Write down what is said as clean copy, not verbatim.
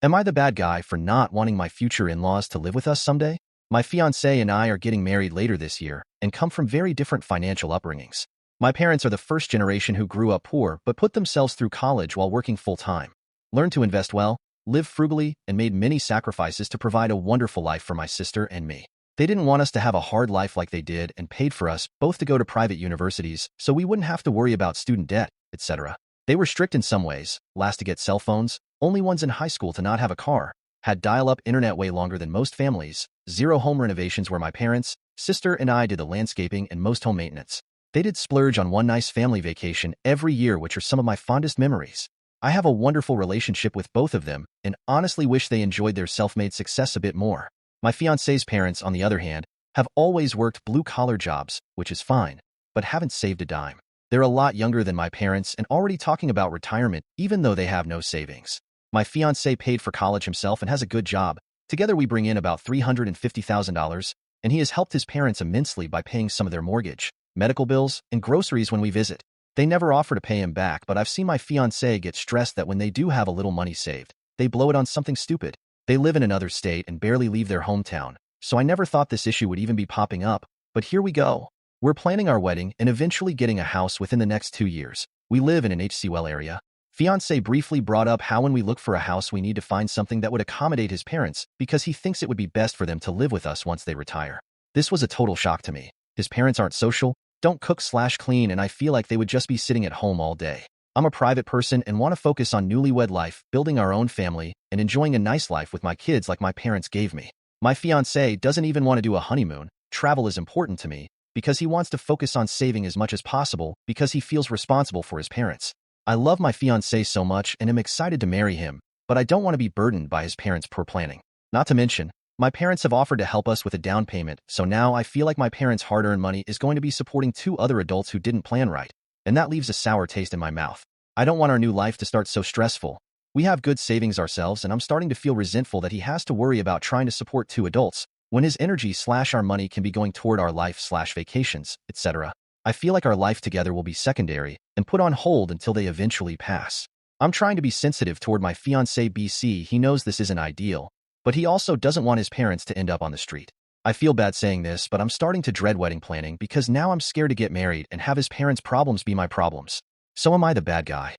Am I the bad guy for not wanting my future in-laws to live with us someday? My fiancé and I are getting married later this year and come from very different financial upbringings. My parents are the first generation who grew up poor but put themselves through college while working full-time, learned to invest well, live frugally, and made many sacrifices to provide a wonderful life for my sister and me. They didn't want us to have a hard life like they did and paid for us both to go to private universities so we wouldn't have to worry about student debt, etc. They were strict in some ways, last to get cell phones, only ones in high school to not have a car, had dial-up internet way longer than most families, zero home renovations where my parents, sister, and I did the landscaping and most home maintenance. They did splurge on one nice family vacation every year, which are some of my fondest memories. I have a wonderful relationship with both of them and honestly wish they enjoyed their self-made success a bit more. My fiancé's parents, on the other hand, have always worked blue-collar jobs, which is fine, but haven't saved a dime. They're a lot younger than my parents and already talking about retirement even though they have no savings. My fiancé paid for college himself and has a good job. Together we bring in about $350,000, and he has helped his parents immensely by paying some of their mortgage, medical bills, and groceries when we visit. They never offer to pay him back, but I've seen my fiancé get stressed that when they do have a little money saved, they blow it on something stupid. They live in another state and barely leave their hometown, so I never thought this issue would even be popping up, but here we go. We're planning our wedding and eventually getting a house within the next 2 years. We live in an HC-well area. Fiancé briefly brought up how when we look for a house we need to find something that would accommodate his parents because he thinks it would be best for them to live with us once they retire. This was a total shock to me. His parents aren't social, don't cook/clean, and I feel like they would just be sitting at home all day. I'm a private person and want to focus on newlywed life, building our own family, and enjoying a nice life with my kids like my parents gave me. My fiancé doesn't even want to do a honeymoon. Travel is important to me because he wants to focus on saving as much as possible because he feels responsible for his parents. I love my fiancé so much and am excited to marry him, but I don't want to be burdened by his parents' poor planning. Not to mention, my parents have offered to help us with a down payment, so now I feel like my parents' hard-earned money is going to be supporting 2 other adults who didn't plan right, and that leaves a sour taste in my mouth. I don't want our new life to start so stressful. We have good savings ourselves, and I'm starting to feel resentful that he has to worry about trying to support 2 adults when his energy/our money can be going toward our life/vacations, etc. I feel like our life together will be secondary and put on hold until they eventually pass. I'm trying to be sensitive toward my fiancé BC. He knows this isn't ideal, but he also doesn't want his parents to end up on the street. I feel bad saying this, but I'm starting to dread wedding planning because now I'm scared to get married and have his parents' problems be my problems. So am I the bad guy?